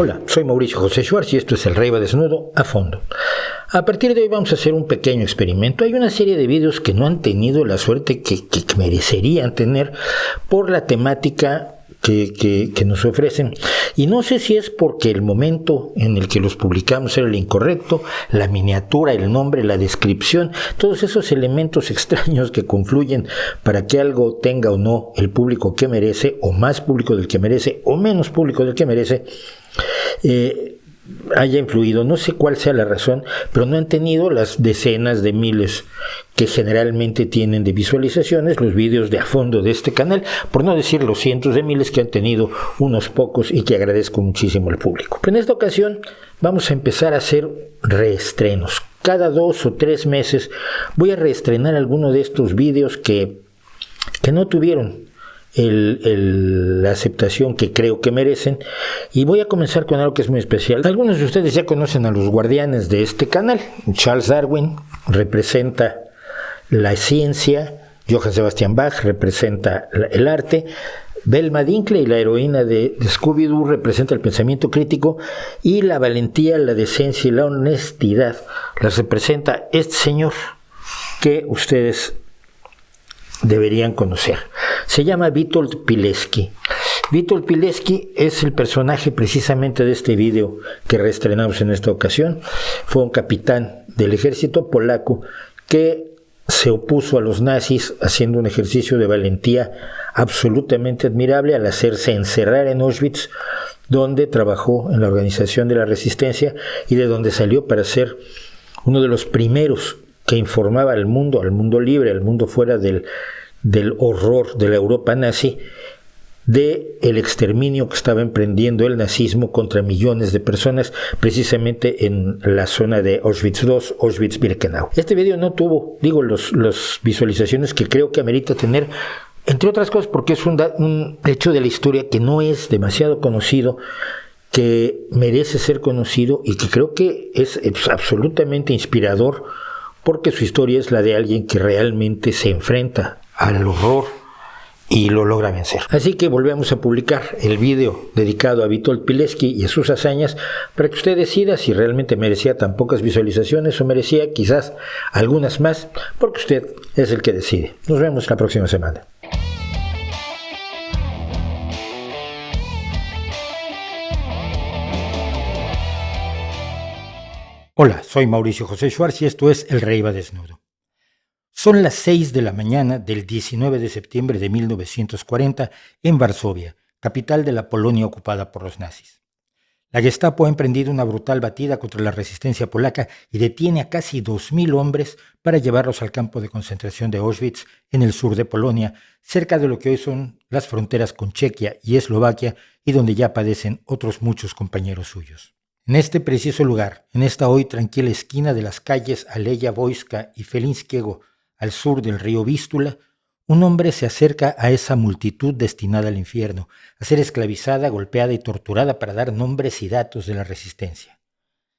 Hola, soy Mauricio José Schwartz y esto es El Rey va desnudo a fondo. A partir de hoy vamos a hacer un pequeño experimento. Hay una serie de vídeos que no han tenido la suerte que merecerían tener por la temática que nos ofrecen, y no sé si es porque el momento en el que los publicamos era el incorrecto, la miniatura, el nombre, la descripción, todos esos elementos extraños que confluyen para que algo tenga o no el público que merece, o más público del que merece, o menos público del que merece, haya influido. No sé cuál sea la razón, pero no han tenido las decenas de miles que generalmente tienen de visualizaciones los vídeos de a fondo de este canal, por no decir los cientos de miles que han tenido unos pocos, y que agradezco muchísimo al público. Pero en esta ocasión vamos a empezar a hacer reestrenos. Cada 2 o 3 meses voy a reestrenar alguno de estos vídeos que no tuvieron la aceptación que creo que merecen, y voy a comenzar con algo que es muy especial. Algunos de ustedes ya conocen a los guardianes de este canal. Charles Darwin representa la ciencia, Johann Sebastian Bach representa el arte, Velma Dinkley, la heroína de Scooby-Doo, representa el pensamiento crítico, y la valentía, la decencia y la honestidad las representa este señor que ustedes deberían conocer. Se llama Witold Pilecki. Witold Pilecki es el personaje precisamente de este video que reestrenamos en esta ocasión. Fue un capitán del ejército polaco que se opuso a los nazis haciendo un ejercicio de valentía absolutamente admirable al hacerse encerrar en Auschwitz, donde trabajó en la organización de la resistencia y de donde salió para ser uno de los primeros que informaba al mundo libre, al mundo fuera del horror de la Europa nazi, de el exterminio que estaba emprendiendo el nazismo contra millones de personas, precisamente en la zona de Auschwitz II, Auschwitz-Birkenau. Este video no tuvo, las visualizaciones que creo que amerita tener, entre otras cosas porque es un hecho de la historia que no es demasiado conocido, que merece ser conocido y que creo que es absolutamente inspirador, porque su historia es la de alguien que realmente se enfrenta al horror y lo logra vencer. Así que volvemos a publicar el video dedicado a Witold Pilecki y a sus hazañas para que usted decida si realmente merecía tan pocas visualizaciones o merecía quizás algunas más, porque usted es el que decide. Nos vemos la próxima semana. Hola, soy Mauricio José Schwartz y esto es El Rey va desnudo. Son las 6 de la mañana del 19 de septiembre de 1940 en Varsovia, capital de la Polonia ocupada por los nazis. La Gestapo ha emprendido una brutal batida contra la resistencia polaca y detiene a casi 2.000 hombres para llevarlos al campo de concentración de Auschwitz en el sur de Polonia, cerca de lo que hoy son las fronteras con Chequia y Eslovaquia, y donde ya padecen otros muchos compañeros suyos. En este preciso lugar, en esta hoy tranquila esquina de las calles Aleja Wojska y Felinskiego, al sur del río Vístula, un hombre se acerca a esa multitud destinada al infierno, a ser esclavizada, golpeada y torturada para dar nombres y datos de la resistencia.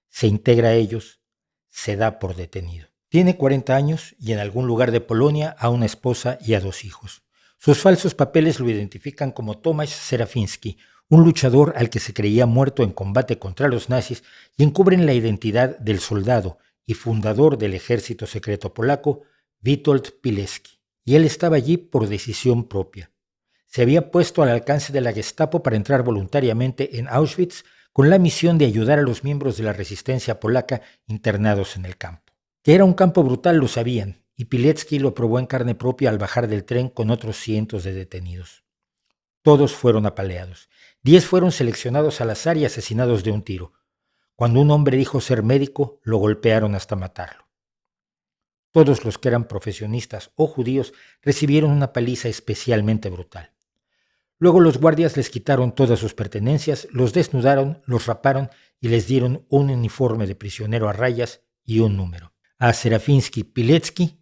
Se integra a ellos, se da por detenido. Tiene 40 años y en algún lugar de Polonia a una esposa y a 2 hijos. Sus falsos papeles lo identifican como Tomasz Serafiński, un luchador al que se creía muerto en combate contra los nazis, y encubren la identidad del soldado y fundador del ejército secreto polaco, Witold Pilecki. Y él estaba allí por decisión propia. Se había puesto al alcance de la Gestapo para entrar voluntariamente en Auschwitz con la misión de ayudar a los miembros de la resistencia polaca internados en el campo. Que era un campo brutal lo sabían, y Pilecki lo probó en carne propia al bajar del tren con otros cientos de detenidos. Todos fueron apaleados. 10 fueron seleccionados al azar y asesinados de un tiro. Cuando un hombre dijo ser médico, lo golpearon hasta matarlo. Todos los que eran profesionistas o judíos recibieron una paliza especialmente brutal. Luego los guardias les quitaron todas sus pertenencias, los desnudaron, los raparon y les dieron un uniforme de prisionero a rayas y un número. A Serafiński Pilecki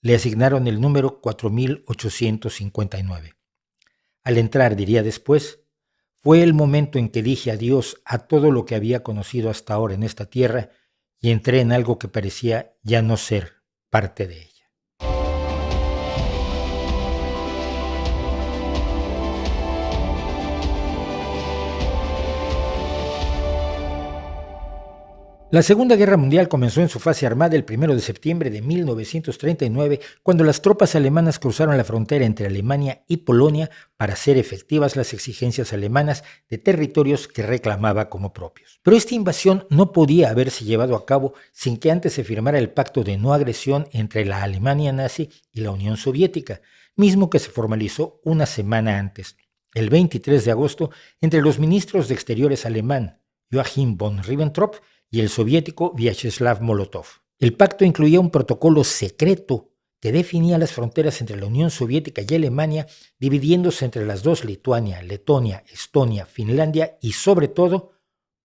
le asignaron el número 4859. Al entrar, diría después, fue el momento en que dije adiós a todo lo que había conocido hasta ahora en esta tierra y entré en algo que parecía ya no ser parte de ella. La Segunda Guerra Mundial comenzó en su fase armada el 1 de septiembre de 1939, cuando las tropas alemanas cruzaron la frontera entre Alemania y Polonia para hacer efectivas las exigencias alemanas de territorios que reclamaba como propios. Pero esta invasión no podía haberse llevado a cabo sin que antes se firmara el pacto de no agresión entre la Alemania nazi y la Unión Soviética, mismo que se formalizó una semana antes, el 23 de agosto, entre los ministros de Exteriores alemán, Joachim von Ribbentrop, y el soviético Vyacheslav Molotov. El pacto incluía un protocolo secreto que definía las fronteras entre la Unión Soviética y Alemania, dividiéndose entre las dos Lituania, Letonia, Estonia, Finlandia y, sobre todo,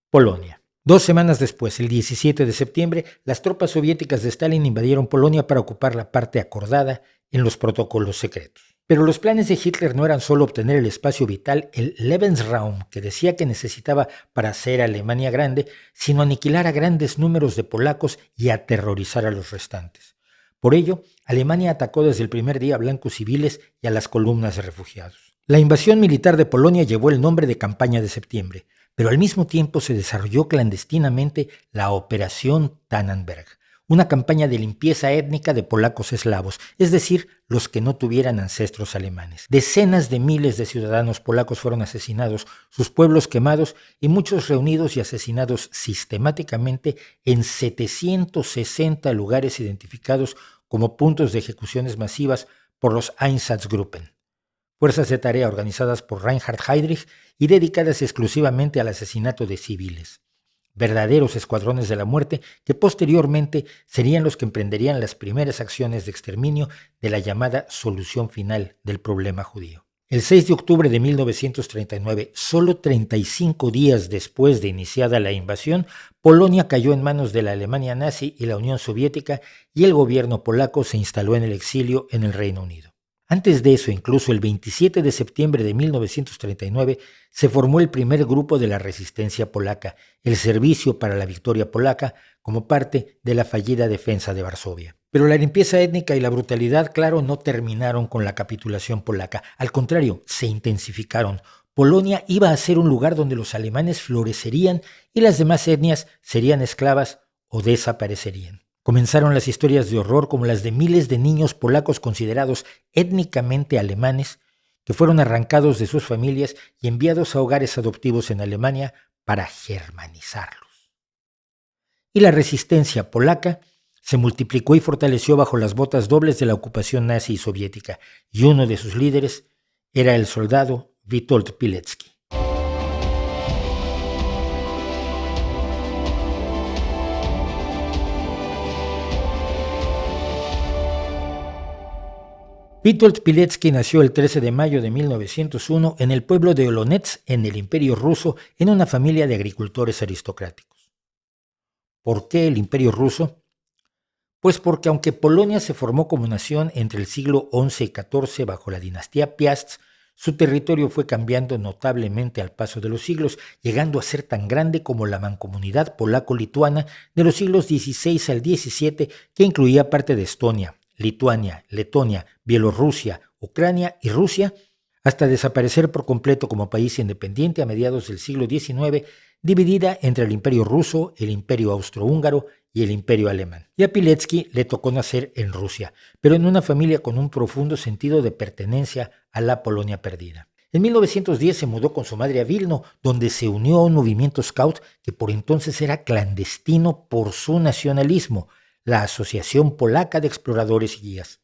Polonia. 2 semanas después, el 17 de septiembre, las tropas soviéticas de Stalin invadieron Polonia para ocupar la parte acordada en los protocolos secretos. Pero los planes de Hitler no eran solo obtener el espacio vital, el Lebensraum, que decía que necesitaba para hacer Alemania grande, sino aniquilar a grandes números de polacos y aterrorizar a los restantes. Por ello, Alemania atacó desde el primer día a blancos civiles y a las columnas de refugiados. La invasión militar de Polonia llevó el nombre de Campaña de Septiembre, pero al mismo tiempo se desarrolló clandestinamente la Operación Tannenberg, una campaña de limpieza étnica de polacos eslavos, es decir, los que no tuvieran ancestros alemanes. Decenas de miles de ciudadanos polacos fueron asesinados, sus pueblos quemados y muchos reunidos y asesinados sistemáticamente en 760 lugares identificados como puntos de ejecuciones masivas por los Einsatzgruppen, fuerzas de tarea organizadas por Reinhard Heydrich y dedicadas exclusivamente al asesinato de civiles. Verdaderos escuadrones de la muerte que posteriormente serían los que emprenderían las primeras acciones de exterminio de la llamada solución final del problema judío. El 6 de octubre de 1939, solo 35 días después de iniciada la invasión, Polonia cayó en manos de la Alemania nazi y la Unión Soviética y el gobierno polaco se instaló en el exilio en el Reino Unido. Antes de eso, incluso el 27 de septiembre de 1939, se formó el primer grupo de la resistencia polaca, el Servicio para la Victoria Polaca, como parte de la fallida defensa de Varsovia. Pero la limpieza étnica y la brutalidad, claro, no terminaron con la capitulación polaca. Al contrario, se intensificaron. Polonia iba a ser un lugar donde los alemanes florecerían y las demás etnias serían esclavas o desaparecerían. Comenzaron las historias de horror como las de miles de niños polacos considerados étnicamente alemanes que fueron arrancados de sus familias y enviados a hogares adoptivos en Alemania para germanizarlos. Y la resistencia polaca se multiplicó y fortaleció bajo las botas dobles de la ocupación nazi y soviética, y uno de sus líderes era el soldado Witold Pilecki. Witold Pilecki nació el 13 de mayo de 1901 en el pueblo de Olonets, en el Imperio Ruso, en una familia de agricultores aristocráticos. ¿Por qué el Imperio Ruso? Pues porque aunque Polonia se formó como nación entre el siglo XI y XIV bajo la dinastía Piast, su territorio fue cambiando notablemente al paso de los siglos, llegando a ser tan grande como la mancomunidad polaco-lituana de los siglos XVI al XVII, que incluía parte de Estonia, Lituania, Letonia, Bielorrusia, Ucrania y Rusia, hasta desaparecer por completo como país independiente a mediados del siglo XIX, dividida entre el Imperio Ruso, el Imperio Austrohúngaro y el Imperio Alemán. Y a Pilecki le tocó nacer en Rusia, pero en una familia con un profundo sentido de pertenencia a la Polonia perdida. En 1910 se mudó con su madre a Vilno, donde se unió a un movimiento scout que por entonces era clandestino por su nacionalismo, la Asociación Polaca de Exploradores y Guías.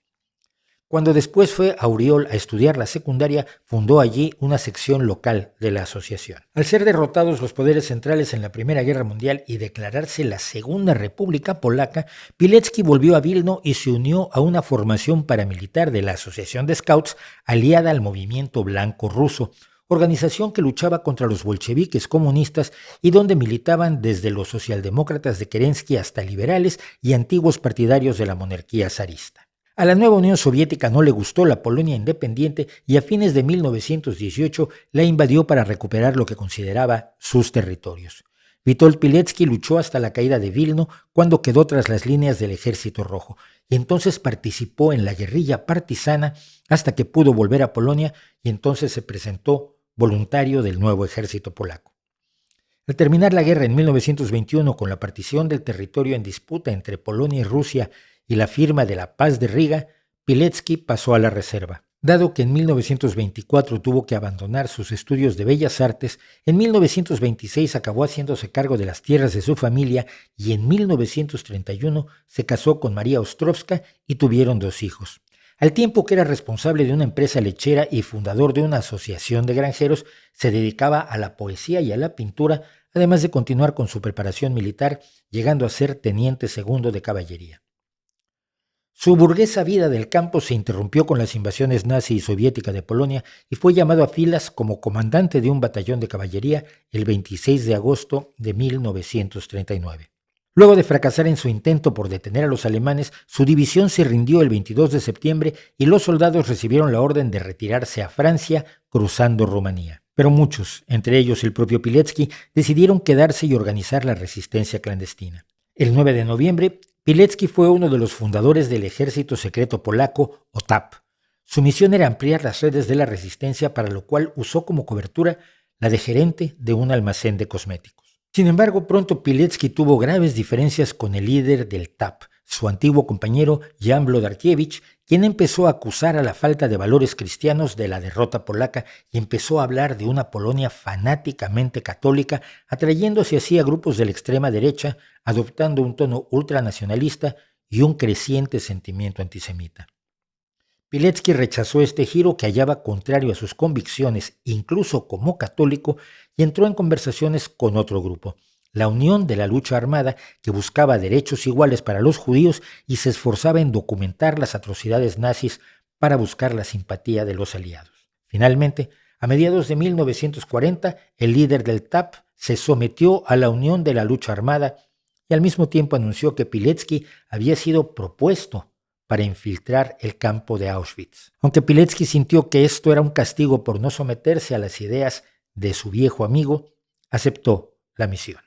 Cuando después fue a Oriol a estudiar la secundaria, fundó allí una sección local de la asociación. Al ser derrotados los poderes centrales en la Primera Guerra Mundial y declararse la Segunda República Polaca, Pilecki volvió a Vilno y se unió a una formación paramilitar de la Asociación de Scouts aliada al Movimiento Blanco Ruso, organización que luchaba contra los bolcheviques comunistas y donde militaban desde los socialdemócratas de Kerensky hasta liberales y antiguos partidarios de la monarquía zarista. A la nueva Unión Soviética no le gustó la Polonia independiente y a fines de 1918 la invadió para recuperar lo que consideraba sus territorios. Witold Pilecki luchó hasta la caída de Vilno, cuando quedó tras las líneas del Ejército Rojo, y entonces participó en la guerrilla partisana hasta que pudo volver a Polonia y entonces se presentó voluntario del nuevo ejército polaco. Al terminar la guerra en 1921 con la partición del territorio en disputa entre Polonia y Rusia y la firma de la Paz de Riga, Pilecki pasó a la reserva. Dado que en 1924 tuvo que abandonar sus estudios de Bellas Artes, en 1926 acabó haciéndose cargo de las tierras de su familia y en 1931 se casó con María Ostrovska y tuvieron 2 hijos. Al tiempo que era responsable de una empresa lechera y fundador de una asociación de granjeros, se dedicaba a la poesía y a la pintura, además de continuar con su preparación militar, llegando a ser teniente segundo de caballería. Su burguesa vida del campo se interrumpió con las invasiones nazi y soviética de Polonia y fue llamado a filas como comandante de un batallón de caballería el 26 de agosto de 1939. Luego de fracasar en su intento por detener a los alemanes, su división se rindió el 22 de septiembre y los soldados recibieron la orden de retirarse a Francia, cruzando Rumanía. Pero muchos, entre ellos el propio Pilecki, decidieron quedarse y organizar la resistencia clandestina. El 9 de noviembre, Pilecki fue uno de los fundadores del ejército secreto polaco, OTAP. Su misión era ampliar las redes de la resistencia, para lo cual usó como cobertura la de gerente de un almacén de cosméticos. Sin embargo, pronto Pilecki tuvo graves diferencias con el líder del TAP, su antiguo compañero Jan Wlodarkiewicz, quien empezó a acusar a la falta de valores cristianos de la derrota polaca y empezó a hablar de una Polonia fanáticamente católica, atrayéndose así a grupos de la extrema derecha, adoptando un tono ultranacionalista y un creciente sentimiento antisemita. Pilecki rechazó este giro que hallaba contrario a sus convicciones, incluso como católico, y entró en conversaciones con otro grupo, la Unión de la Lucha Armada, que buscaba derechos iguales para los judíos y se esforzaba en documentar las atrocidades nazis para buscar la simpatía de los aliados. Finalmente, a mediados de 1940, el líder del TAP se sometió a la Unión de la Lucha Armada y al mismo tiempo anunció que Pilecki había sido propuesto para infiltrar el campo de Auschwitz. Aunque Pilecki sintió que esto era un castigo por no someterse a las ideas de su viejo amigo, aceptó la misión.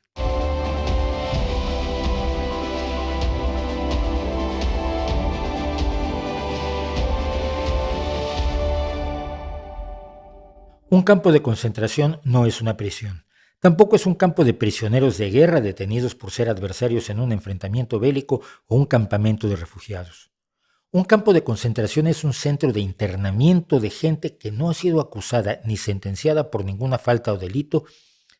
Un campo de concentración no es una prisión. Tampoco es un campo de prisioneros de guerra detenidos por ser adversarios en un enfrentamiento bélico o un campamento de refugiados. Un campo de concentración es un centro de internamiento de gente que no ha sido acusada ni sentenciada por ninguna falta o delito,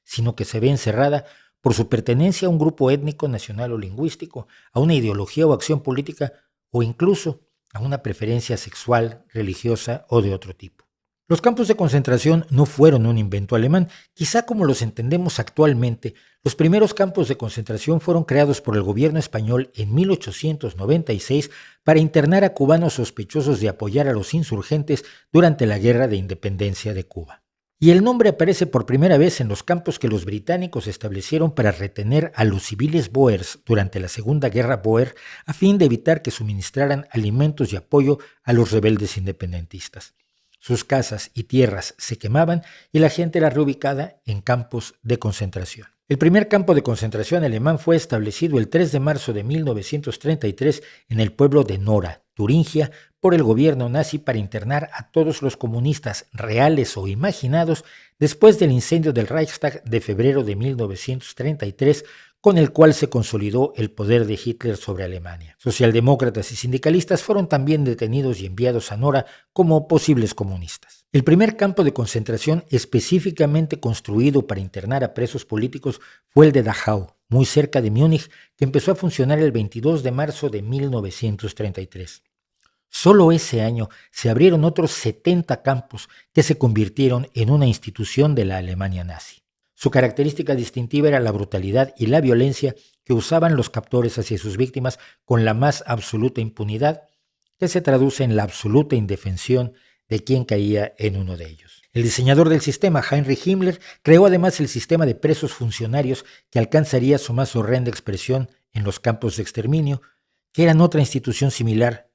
sino que se ve encerrada por su pertenencia a un grupo étnico, nacional o lingüístico, a una ideología o acción política, o incluso a una preferencia sexual, religiosa o de otro tipo. Los campos de concentración no fueron un invento alemán. Quizá como los entendemos actualmente, los primeros campos de concentración fueron creados por el gobierno español en 1896 para internar a cubanos sospechosos de apoyar a los insurgentes durante la Guerra de Independencia de Cuba. Y el nombre aparece por primera vez en los campos que los británicos establecieron para retener a los civiles bóers durante la Segunda Guerra Bóer, a fin de evitar que suministraran alimentos y apoyo a los rebeldes independentistas. Sus casas y tierras se quemaban y la gente era reubicada en campos de concentración. El primer campo de concentración alemán fue establecido el 3 de marzo de 1933 en el pueblo de Nora, Turingia, por el gobierno nazi para internar a todos los comunistas reales o imaginados después del incendio del Reichstag de febrero de 1933, con el cual se consolidó el poder de Hitler sobre Alemania. Socialdemócratas y sindicalistas fueron también detenidos y enviados a Nora como posibles comunistas. El primer campo de concentración específicamente construido para internar a presos políticos fue el de Dachau, muy cerca de Múnich, que empezó a funcionar el 22 de marzo de 1933. Solo ese año se abrieron otros 70 campos que se convirtieron en una institución de la Alemania nazi. Su característica distintiva era la brutalidad y la violencia que usaban los captores hacia sus víctimas con la más absoluta impunidad, que se traduce en la absoluta indefensión de quien caía en uno de ellos. El diseñador del sistema, Heinrich Himmler, creó además el sistema de presos funcionarios que alcanzaría su más horrenda expresión en los campos de exterminio, que eran otra institución similar,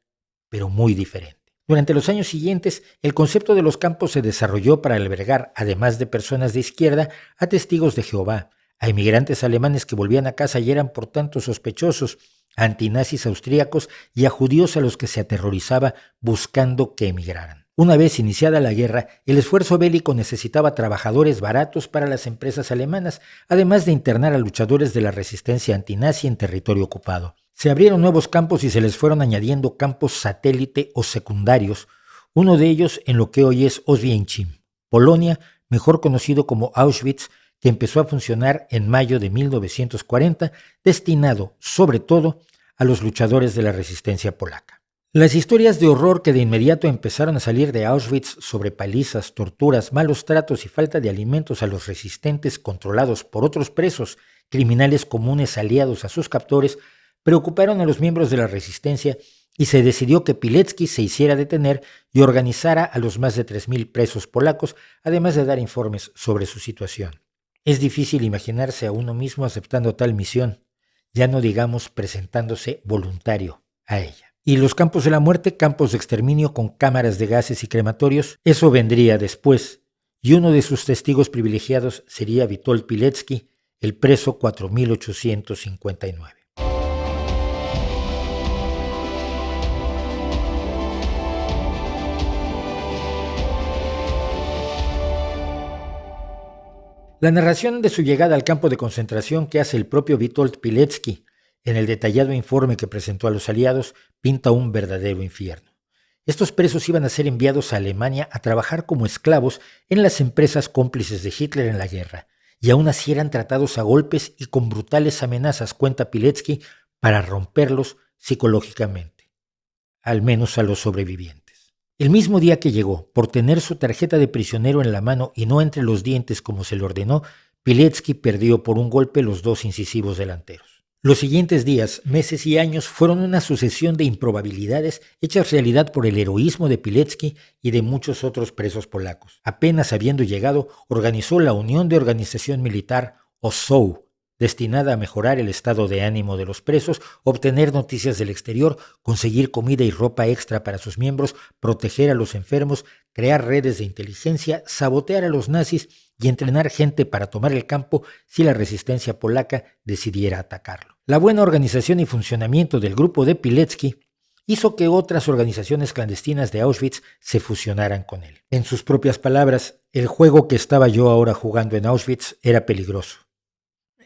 pero muy diferente. Durante los años siguientes, el concepto de los campos se desarrolló para albergar, además de personas de izquierda, a testigos de Jehová, a inmigrantes alemanes que volvían a casa y eran por tanto sospechosos, a antinazis austríacos y a judíos a los que se aterrorizaba buscando que emigraran. Una vez iniciada la guerra, el esfuerzo bélico necesitaba trabajadores baratos para las empresas alemanas, además de internar a luchadores de la resistencia antinazi en territorio ocupado. Se abrieron nuevos campos y se les fueron añadiendo campos satélite o secundarios, uno de ellos en lo que hoy es Oswiecim, Polonia, mejor conocido como Auschwitz, que empezó a funcionar en mayo de 1940, destinado, sobre todo, a los luchadores de la resistencia polaca. Las historias de horror que de inmediato empezaron a salir de Auschwitz sobre palizas, torturas, malos tratos y falta de alimentos a los resistentes controlados por otros presos, criminales comunes aliados a sus captores, preocuparon a los miembros de la resistencia y se decidió que Pilecki se hiciera detener y organizara a los más de 3.000 presos polacos, además de dar informes sobre su situación. Es difícil imaginarse a uno mismo aceptando tal misión, ya no digamos presentándose voluntario a ella. Y los campos de la muerte, campos de exterminio con cámaras de gases y crematorios, eso vendría después, y uno de sus testigos privilegiados sería Witold Pilecki, el preso 4859. La narración de su llegada al campo de concentración que hace el propio Witold Pilecki en el detallado informe que presentó a los aliados pinta un verdadero infierno. Estos presos iban a ser enviados a Alemania a trabajar como esclavos en las empresas cómplices de Hitler en la guerra, y aún así eran tratados a golpes y con brutales amenazas, cuenta Pilecki, para romperlos psicológicamente, al menos a los sobrevivientes. El mismo día que llegó, por tener su tarjeta de prisionero en la mano y no entre los dientes como se le ordenó, Pilecki perdió por un golpe los dos incisivos delanteros. Los siguientes días, meses y años fueron una sucesión de improbabilidades hechas realidad por el heroísmo de Pilecki y de muchos otros presos polacos. Apenas habiendo llegado, organizó la Unión de Organización Militar, o ZOW, destinada a mejorar el estado de ánimo de los presos, obtener noticias del exterior, conseguir comida y ropa extra para sus miembros, proteger a los enfermos, crear redes de inteligencia, sabotear a los nazis y entrenar gente para tomar el campo si la resistencia polaca decidiera atacarlo. La buena organización y funcionamiento del grupo de Pilecki hizo que otras organizaciones clandestinas de Auschwitz se fusionaran con él. En sus propias palabras, el juego que estaba yo ahora jugando en Auschwitz era peligroso.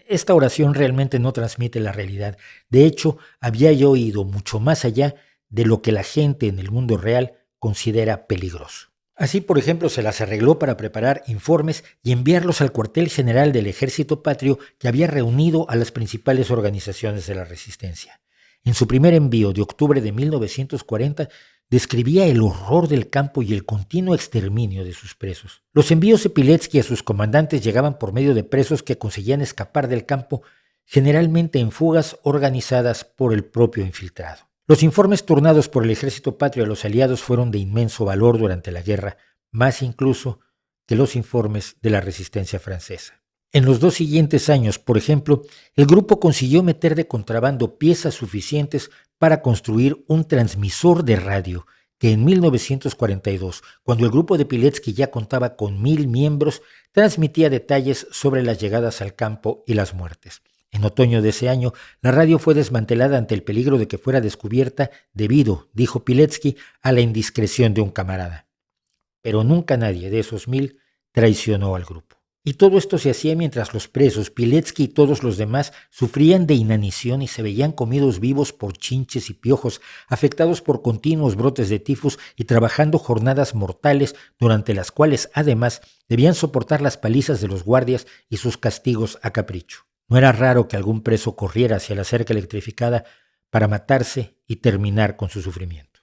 Esta oración realmente no transmite la realidad. De hecho, había yo ido mucho más allá de lo que la gente en el mundo real considera peligroso. Así, por ejemplo, se las arregló para preparar informes y enviarlos al cuartel general del Ejército Patrio que había reunido a las principales organizaciones de la resistencia. En su primer envío de octubre de 1940, describía el horror del campo y el continuo exterminio de sus presos. Los envíos de Pilecki a sus comandantes llegaban por medio de presos que conseguían escapar del campo, generalmente en fugas organizadas por el propio infiltrado. Los informes turnados por el Ejército Patrio a los aliados fueron de inmenso valor durante la guerra, más incluso que los informes de la resistencia francesa. En los 2 siguientes años, por ejemplo, el grupo consiguió meter de contrabando piezas suficientes para construir un transmisor de radio que en 1942, cuando el grupo de Pilecki ya contaba con 1.000 miembros, transmitía detalles sobre las llegadas al campo y las muertes. En otoño de ese año, la radio fue desmantelada ante el peligro de que fuera descubierta debido, dijo Pilecki, a la indiscreción de un camarada. Pero nunca nadie de esos 1.000 traicionó al grupo. Y todo esto se hacía mientras los presos, Pilecki y todos los demás, sufrían de inanición y se veían comidos vivos por chinches y piojos, afectados por continuos brotes de tifus y trabajando jornadas mortales durante las cuales, además, debían soportar las palizas de los guardias y sus castigos a capricho. No era raro que algún preso corriera hacia la cerca electrificada para matarse y terminar con su sufrimiento.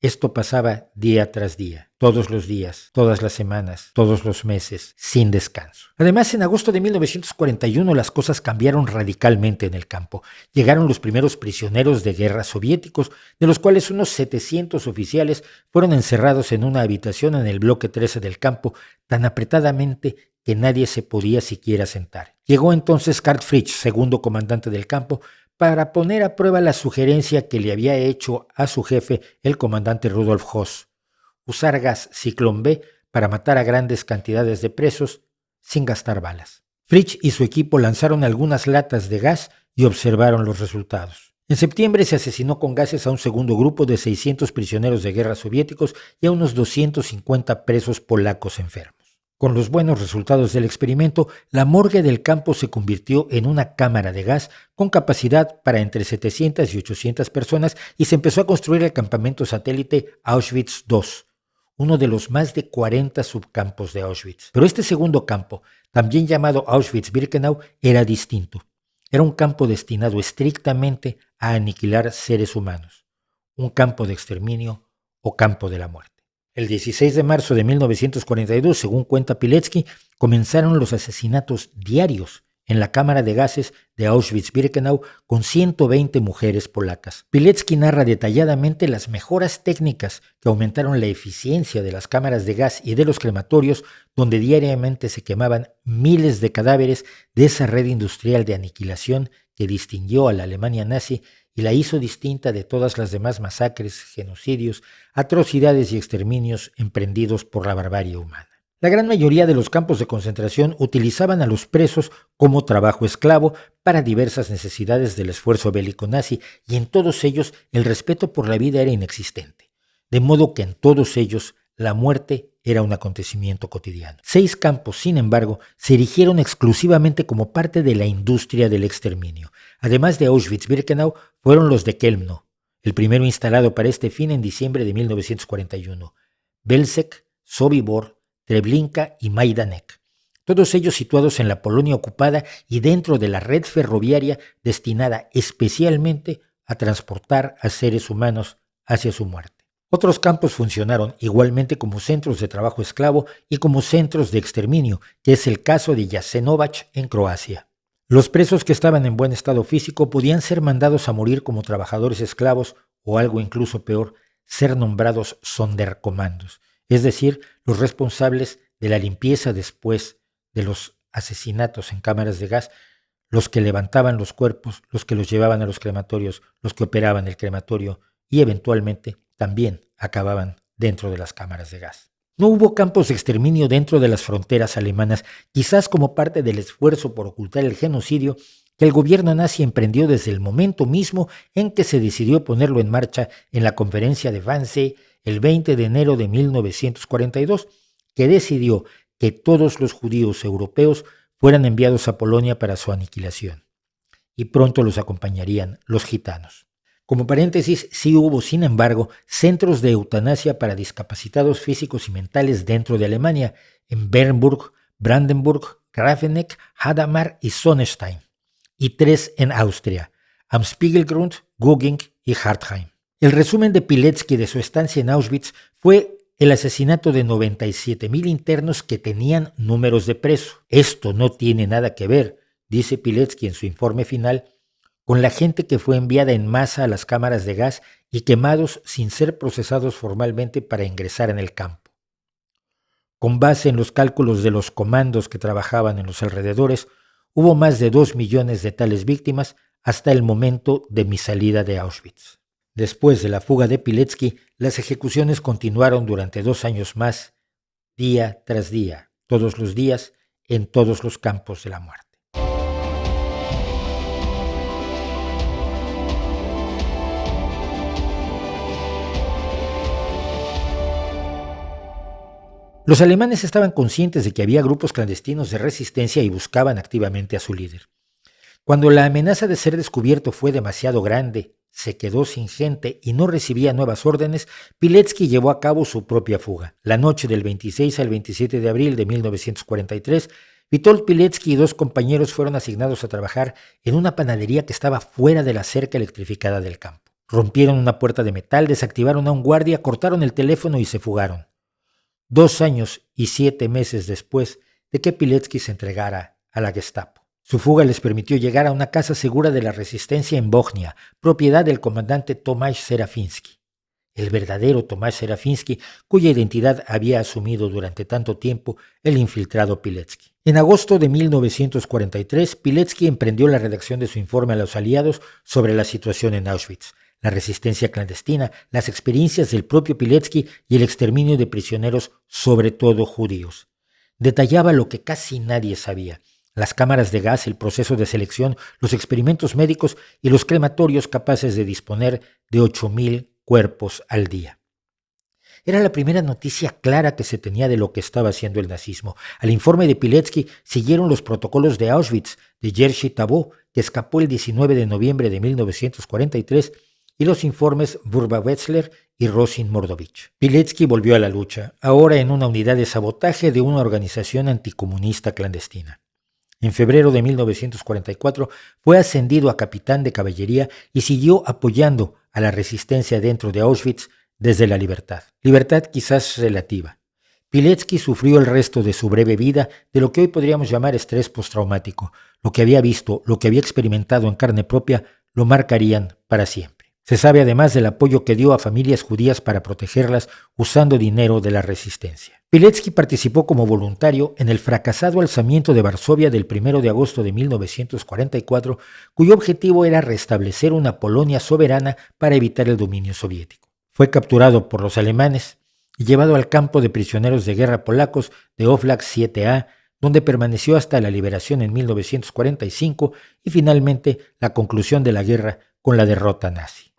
Esto pasaba día tras día, todos los días, todas las semanas, todos los meses, sin descanso. Además, en agosto de 1941 las cosas cambiaron radicalmente en el campo. Llegaron los primeros prisioneros de guerra soviéticos, de los cuales unos 700 oficiales fueron encerrados en una habitación en el bloque 13 del campo, tan apretadamente que nadie se podía siquiera sentar. Llegó entonces Karl Fritsch, segundo comandante del campo, para poner a prueba la sugerencia que le había hecho a su jefe el comandante Rudolf Höss: usar gas Ciclón B para matar a grandes cantidades de presos sin gastar balas. Fritsch y su equipo lanzaron algunas latas de gas y observaron los resultados. En septiembre se asesinó con gases a un segundo grupo de 600 prisioneros de guerra soviéticos y a unos 250 presos polacos enfermos. Con los buenos resultados del experimento, la morgue del campo se convirtió en una cámara de gas con capacidad para entre 700 y 800 personas y se empezó a construir el campamento satélite Auschwitz II, uno de los más de 40 subcampos de Auschwitz. Pero este segundo campo, también llamado Auschwitz-Birkenau, era distinto. Era un campo destinado estrictamente a aniquilar seres humanos, un campo de exterminio o campo de la muerte. El 16 de marzo de 1942, según cuenta Pilecki, comenzaron los asesinatos diarios en la cámara de gases de Auschwitz-Birkenau con 120 mujeres polacas. Pilecki narra detalladamente las mejoras técnicas que aumentaron la eficiencia de las cámaras de gas y de los crematorios, donde diariamente se quemaban miles de cadáveres de esa red industrial de aniquilación que distinguió a la Alemania nazi y la hizo distinta de todas las demás masacres, genocidios, atrocidades y exterminios emprendidos por la barbarie humana. La gran mayoría de los campos de concentración utilizaban a los presos como trabajo esclavo para diversas necesidades del esfuerzo bélico nazi, y en todos ellos el respeto por la vida era inexistente, de modo que en todos ellos la muerte era un acontecimiento cotidiano. 6 campos, sin embargo, se erigieron exclusivamente como parte de la industria del exterminio. Además de Auschwitz-Birkenau, fueron los de Chełmno, el primero instalado para este fin en diciembre de 1941, Belzec, Sobibór, Treblinka y Majdanek, todos ellos situados en la Polonia ocupada y dentro de la red ferroviaria destinada especialmente a transportar a seres humanos hacia su muerte. Otros campos funcionaron igualmente como centros de trabajo esclavo y como centros de exterminio, que es el caso de Jasenovac en Croacia. Los presos que estaban en buen estado físico podían ser mandados a morir como trabajadores esclavos o, algo incluso peor, ser nombrados sonderkommandos, es decir, los responsables de la limpieza después de los asesinatos en cámaras de gas, los que levantaban los cuerpos, los que los llevaban a los crematorios, los que operaban el crematorio y eventualmente también acababan dentro de las cámaras de gas. No hubo campos de exterminio dentro de las fronteras alemanas, quizás como parte del esfuerzo por ocultar el genocidio que el gobierno nazi emprendió desde el momento mismo en que se decidió ponerlo en marcha en la conferencia de Wannsee el 20 de enero de 1942, que decidió que todos los judíos europeos fueran enviados a Polonia para su aniquilación, y pronto los acompañarían los gitanos. Como paréntesis, sí hubo, sin embargo, centros de eutanasia para discapacitados físicos y mentales dentro de Alemania, en Bernburg, Brandenburg, Grafenegg, Hadamar y Sonnenstein, y 3 en Austria, am Spiegelgrund, Gögging y Hartheim. El resumen de Pilecki de su estancia en Auschwitz fue el asesinato de 97,000 internos que tenían números de preso. Esto no tiene nada que ver, dice Pilecki en su informe final, con la gente que fue enviada en masa a las cámaras de gas y quemados sin ser procesados formalmente para ingresar en el campo. Con base en los cálculos de los comandos que trabajaban en los alrededores, hubo más de 2 millones de tales víctimas hasta el momento de mi salida de Auschwitz. Después de la fuga de Pilecki, las ejecuciones continuaron durante 2 años más, día tras día, todos los días, en todos los campos de la muerte. Los alemanes estaban conscientes de que había grupos clandestinos de resistencia y buscaban activamente a su líder. Cuando la amenaza de ser descubierto fue demasiado grande, se quedó sin gente y no recibía nuevas órdenes, Pilecki llevó a cabo su propia fuga. La noche del 26 al 27 de abril de 1943, Witold Pilecki y 2 compañeros fueron asignados a trabajar en una panadería que estaba fuera de la cerca electrificada del campo. Rompieron una puerta de metal, desactivaron a un guardia, cortaron el teléfono y se fugaron. 2 años y 7 meses después de que Pilecki se entregara a la Gestapo. Su fuga les permitió llegar a una casa segura de la resistencia en Bochnia, propiedad del comandante Tomasz Serafiński, el verdadero Tomasz Serafiński, cuya identidad había asumido durante tanto tiempo el infiltrado Pilecki. En agosto de 1943, Pilecki emprendió la redacción de su informe a los aliados sobre la situación en Auschwitz, la resistencia clandestina, las experiencias del propio Pilecki y el exterminio de prisioneros, sobre todo judíos. Detallaba lo que casi nadie sabía: las cámaras de gas, el proceso de selección, los experimentos médicos y los crematorios capaces de disponer de 8.000 cuerpos al día. Era la primera noticia clara que se tenía de lo que estaba haciendo el nazismo. Al informe de Pilecki siguieron los protocolos de Auschwitz de Jerzy Tabo, que escapó el 19 de noviembre de 1943, y los informes Burba-Wetzler y Rosin-Mordovich. Pilecki volvió a la lucha, ahora en una unidad de sabotaje de una organización anticomunista clandestina. En febrero de 1944 fue ascendido a capitán de caballería y siguió apoyando a la resistencia dentro de Auschwitz desde la libertad. Libertad quizás relativa. Pilecki sufrió el resto de su breve vida de lo que hoy podríamos llamar estrés postraumático. Lo que había visto, lo que había experimentado en carne propia, lo marcarían para siempre. Se sabe además del apoyo que dio a familias judías para protegerlas usando dinero de la resistencia. Pilecki participó como voluntario en el fracasado alzamiento de Varsovia del 1 de agosto de 1944, cuyo objetivo era restablecer una Polonia soberana para evitar el dominio soviético. Fue capturado por los alemanes y llevado al campo de prisioneros de guerra polacos de Oflac 7A, donde permaneció hasta la liberación en 1945 y finalmente la conclusión de la guerra con la derrota nazi.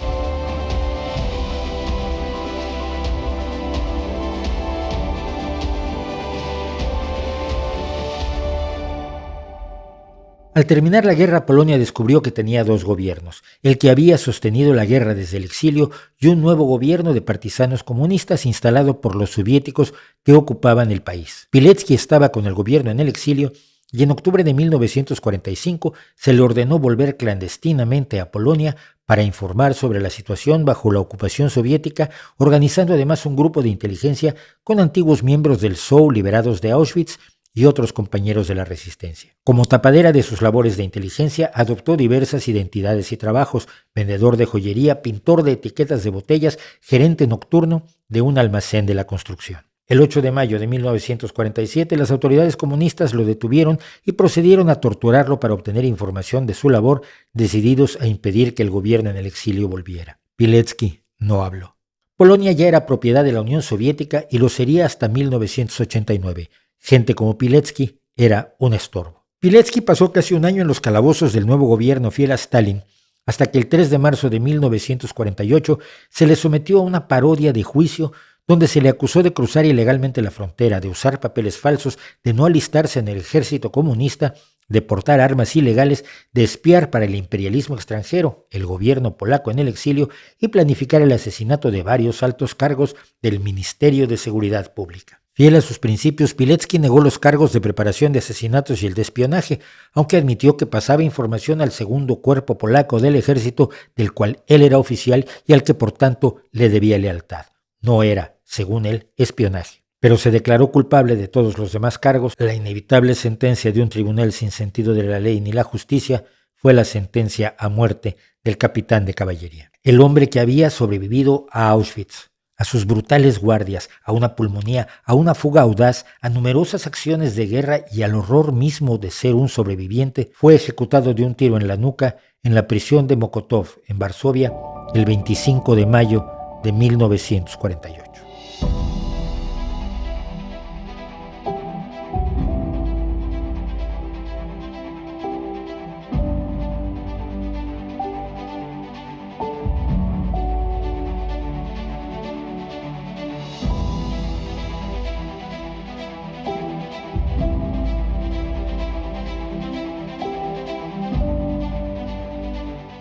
Al terminar la guerra, Polonia descubrió que tenía dos gobiernos, el que había sostenido la guerra desde el exilio y un nuevo gobierno de partisanos comunistas instalado por los soviéticos que ocupaban el país. Pilecki estaba con el gobierno en el exilio y en octubre de 1945 se le ordenó volver clandestinamente a Polonia para informar sobre la situación bajo la ocupación soviética, organizando además un grupo de inteligencia con antiguos miembros del ZOU liberados de Auschwitz y otros compañeros de la resistencia. Como tapadera de sus labores de inteligencia, adoptó diversas identidades y trabajos: vendedor de joyería, pintor de etiquetas de botellas, gerente nocturno de un almacén de la construcción. El 8 de mayo de 1947, las autoridades comunistas lo detuvieron y procedieron a torturarlo para obtener información de su labor, decididos a impedir que el gobierno en el exilio volviera. Pilecki no habló. Polonia ya era propiedad de la Unión Soviética y lo sería hasta 1989. Gente como Pilecki era un estorbo. Pilecki pasó casi un año en los calabozos del nuevo gobierno fiel a Stalin, hasta que el 3 de marzo de 1948 se le sometió a una parodia de juicio donde se le acusó de cruzar ilegalmente la frontera, de usar papeles falsos, de no alistarse en el ejército comunista, de portar armas ilegales, de espiar para el imperialismo extranjero, el gobierno polaco en el exilio y planificar el asesinato de varios altos cargos del Ministerio de Seguridad Pública. Fiel a sus principios, Pilecki negó los cargos de preparación de asesinatos y el de espionaje, aunque admitió que pasaba información al segundo cuerpo polaco del ejército, del cual él era oficial y al que por tanto le debía lealtad. No era, según él, espionaje. Pero se declaró culpable de todos los demás cargos. La inevitable sentencia de un tribunal sin sentido de la ley ni la justicia fue la sentencia a muerte del capitán de caballería. El hombre que había sobrevivido a Auschwitz, a sus brutales guardias, a una pulmonía, a una fuga audaz, a numerosas acciones de guerra y al horror mismo de ser un sobreviviente, fue ejecutado de un tiro en la nuca en la prisión de Mokotów, en Varsovia, el 25 de mayo de 1948.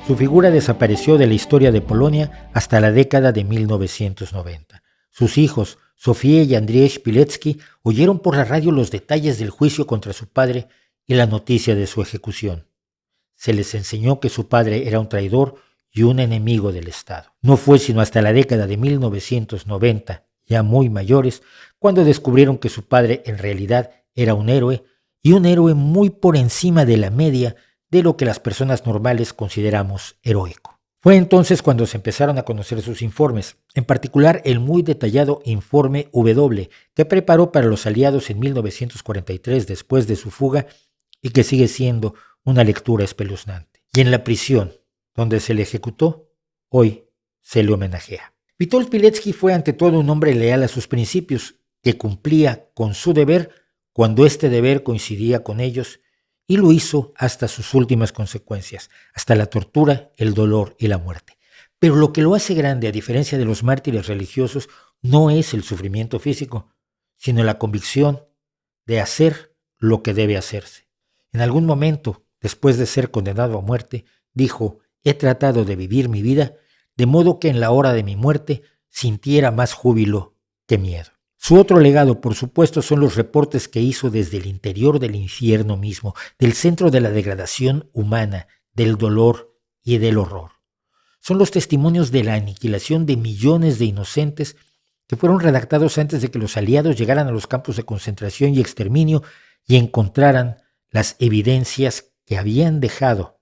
Su figura desapareció de la historia de Polonia hasta la década de 1990. Sus hijos, Sofía y Andrzej Pilecki, oyeron por la radio los detalles del juicio contra su padre y la noticia de su ejecución. Se les enseñó que su padre era un traidor y un enemigo del Estado. No fue sino hasta la década de 1990, ya muy mayores, cuando descubrieron que su padre en realidad era un héroe, y un héroe muy por encima de la media de lo que las personas normales consideramos heroico. Fue entonces cuando se empezaron a conocer sus informes, en particular el muy detallado informe W, que preparó para los aliados en 1943 después de su fuga y que sigue siendo una lectura espeluznante. Y en la prisión, donde se le ejecutó, hoy se le homenajea. Witold Pilecki fue ante todo un hombre leal a sus principios, que cumplía con su deber cuando este deber coincidía con ellos y lo hizo hasta sus últimas consecuencias, hasta la tortura, el dolor y la muerte. Pero lo que lo hace grande, a diferencia de los mártires religiosos, no es el sufrimiento físico, sino la convicción de hacer lo que debe hacerse. En algún momento, después de ser condenado a muerte, dijo: he tratado de vivir mi vida de modo que en la hora de mi muerte sintiera más júbilo que miedo. Su otro legado, por supuesto, son los reportes que hizo desde el interior del infierno mismo, del centro de la degradación humana, del dolor y del horror. Son los testimonios de la aniquilación de millones de inocentes que fueron redactados antes de que los aliados llegaran a los campos de concentración y exterminio y encontraran las evidencias que habían dejado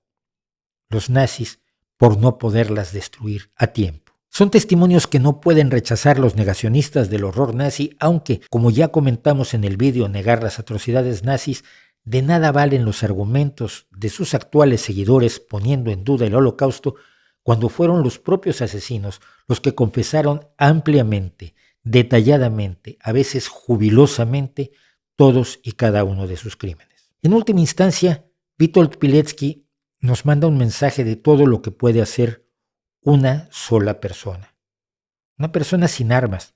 los nazis por no poderlas destruir a tiempo. Son testimonios que no pueden rechazar los negacionistas del horror nazi, aunque, como ya comentamos en el vídeo Negar las atrocidades nazis, de nada valen los argumentos de sus actuales seguidores poniendo en duda el Holocausto, cuando fueron los propios asesinos los que confesaron ampliamente, detalladamente, a veces jubilosamente, todos y cada uno de sus crímenes. En última instancia, Witold Pilecki nos manda un mensaje de todo lo que puede hacer una sola persona. Una persona sin armas,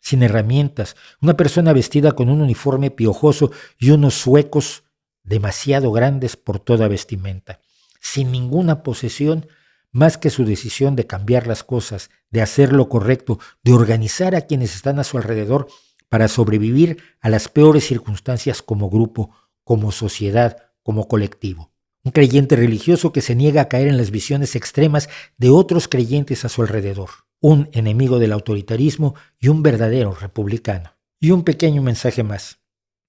sin herramientas, una persona vestida con un uniforme piojoso y unos zuecos demasiado grandes por toda vestimenta, sin ninguna posesión más que su decisión de cambiar las cosas, de hacer lo correcto, de organizar a quienes están a su alrededor para sobrevivir a las peores circunstancias como grupo, como sociedad, como colectivo. Un creyente religioso que se niega a caer en las visiones extremas de otros creyentes a su alrededor. Un enemigo del autoritarismo y un verdadero republicano. Y un pequeño mensaje más.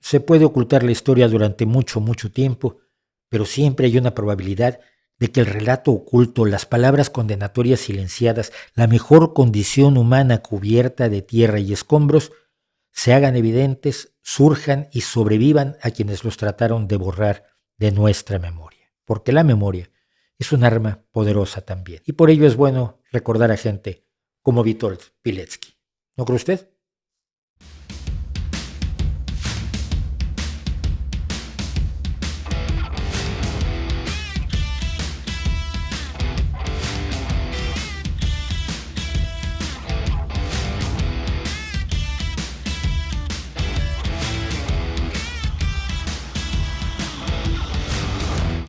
Se puede ocultar la historia durante mucho tiempo, pero siempre hay una probabilidad de que el relato oculto, las palabras condenatorias silenciadas, la mejor condición humana cubierta de tierra y escombros, se hagan evidentes, surjan y sobrevivan a quienes los trataron de borrar de nuestra memoria. Porque la memoria es un arma poderosa también. Y por ello es bueno recordar a gente como Witold Pilecki. ¿No cree usted?